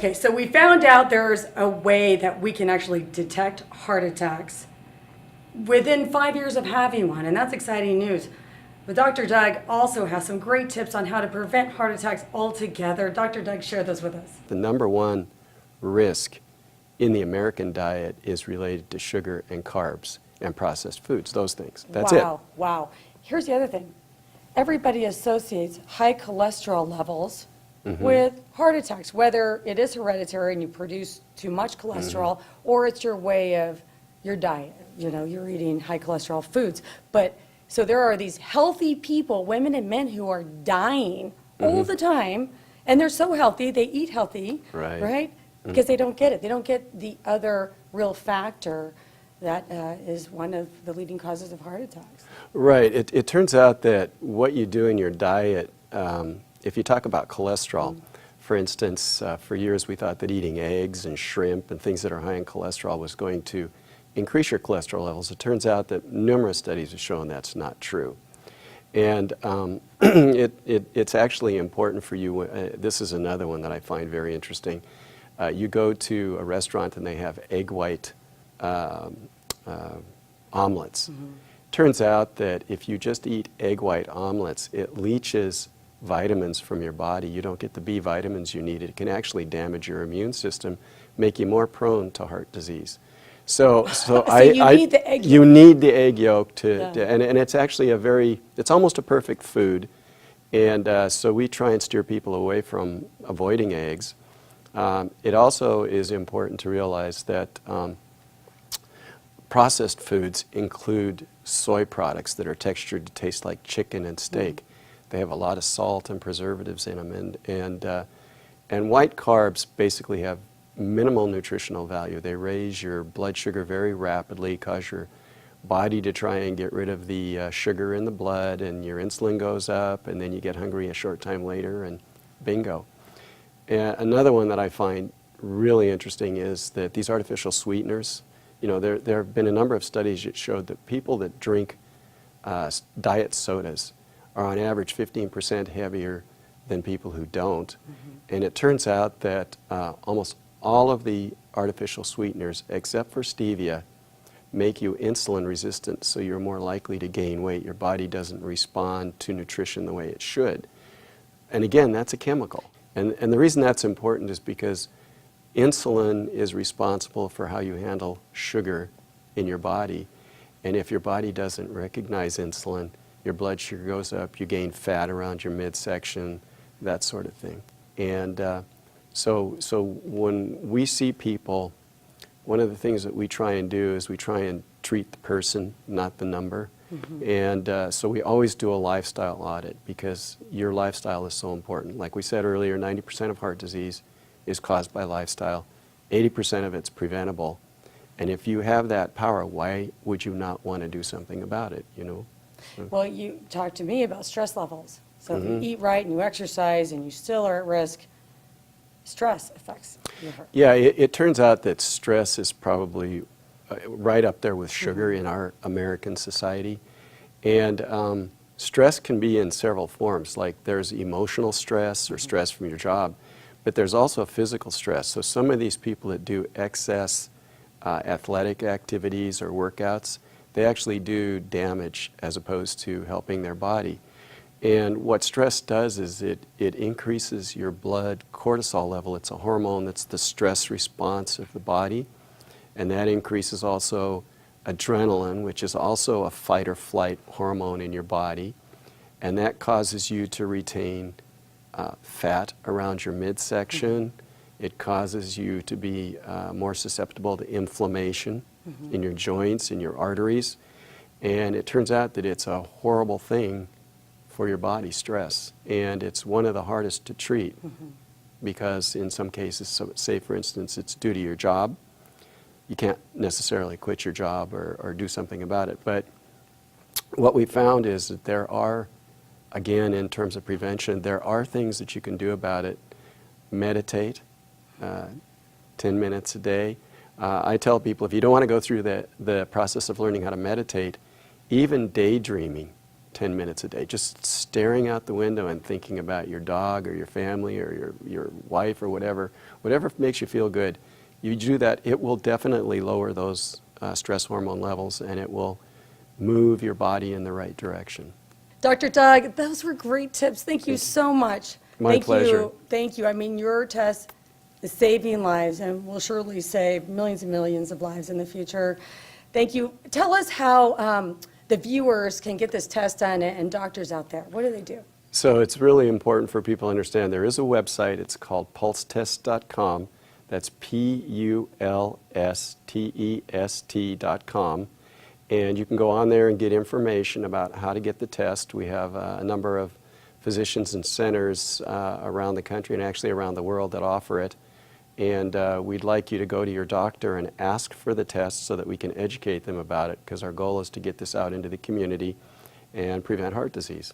Okay, so we found out there's a way that we can actually detect heart attacks within 5 years of having one, and that's exciting news. But Dr. Doug also has some great tips on how to prevent heart attacks altogether. Dr. Doug, share those with us. The number one risk in the American diet is related to sugar and carbs and processed foods, those things. That's it. Wow. Here's the other thing. Everybody associates high cholesterol levels with heart attacks, whether it is hereditary and you produce too much cholesterol or it's your way of your diet. You know, you're eating high cholesterol foods. But so there are these healthy people, women and men, who are dying all the time, and they're so healthy, they eat healthy, right? Because they don't get it. They don't get the other real factor that is one of the leading causes of heart attacks. Right. It turns out that what you do in your diet, if you talk about cholesterol, for instance, for years we thought that eating eggs and shrimp and things that are high in cholesterol was going to increase your cholesterol levels. It turns out that numerous studies have shown that's not true. And it's actually important for you. This is another one that I find very interesting. You go to a restaurant and they have egg white omelets. Turns out that if you just eat egg white omelets, it leaches vitamins from your body. You don't get the B vitamins you need. It can actually damage your immune system, make you more prone to heart disease. So you need the egg yolk. You need the egg yolk and it's actually it's almost a perfect food. And so we try and steer people away from avoiding eggs. It also is important to realize that processed foods include soy products that are textured to taste like chicken and steak. They have a lot of salt and preservatives in them, and white carbs basically have minimal nutritional value. They raise your blood sugar very rapidly, cause your body to try and get rid of the sugar in the blood, and your insulin goes up, and then you get hungry a short time later, and bingo. And another one that I find really interesting is that these artificial sweeteners, you know, there have been a number of studies that showed that people that drink diet sodas are on average 15% heavier than people who don't. And it turns out that almost all of the artificial sweeteners, except for stevia, make you insulin resistant, so you're more likely to gain weight. Your body doesn't respond to nutrition the way it should. And again, that's a chemical. And the reason that's important is because insulin is responsible for how you handle sugar in your body. And if your body doesn't recognize insulin, your blood sugar goes up, you gain fat around your midsection, that sort of thing. And so when we see people, one of the things that we try and do is we try and treat the person, not the number. And so we always do a lifestyle audit because your lifestyle is so important. Like we said earlier, 90% of heart disease is caused by lifestyle. 80% of it's preventable. And if you have that power, why would you not want to do something about it, you know? Well, you talked to me about stress levels. So if you eat right and you exercise and you still are at risk, stress affects your heart. Yeah, it turns out that stress is probably right up there with sugar in our American society. And stress can be in several forms, like there's emotional stress or stress from your job, but there's also physical stress. So some of these people that do excess athletic activities or workouts, they actually do damage as opposed to helping their body. And what stress does is it increases your blood cortisol level. It's a hormone that's the stress response of the body. And that increases also adrenaline, which is also a fight or flight hormone in your body. And that causes you to retain fat around your midsection. It causes you to be more susceptible to inflammation in your joints, in your arteries. And it turns out that it's a horrible thing for your body, stress. And it's one of the hardest to treat because in some cases, so say for instance, it's due to your job. You can't necessarily quit your job or do something about it. But what we found is that there are, again, in terms of prevention, there are things that you can do about it. Meditate, 10 minutes a day. I tell people if you don't want to go through the process of learning how to meditate, even daydreaming 10 minutes a day, just staring out the window and thinking about your dog or your family or your wife or whatever makes you feel good. You do that, it will definitely lower those stress hormone levels, and it will move your body in the right direction. Dr. Doug, those were great tips. Thank you so much. My pleasure. Thank you. I mean, your test is saving lives and will surely save millions and millions of lives in the future. Thank you. Tell us how the viewers can get this test done and doctors out there. What do they do? So it's really important for people to understand there is a website. It's called pulsetest.com. That's PULSTEST.com. And you can go on there and get information about how to get the test. We have a number of physicians and centers around the country and actually around the world that offer it. And we'd like you to go to your doctor and ask for the test so that we can educate them about it, because our goal is to get this out into the community and prevent heart disease.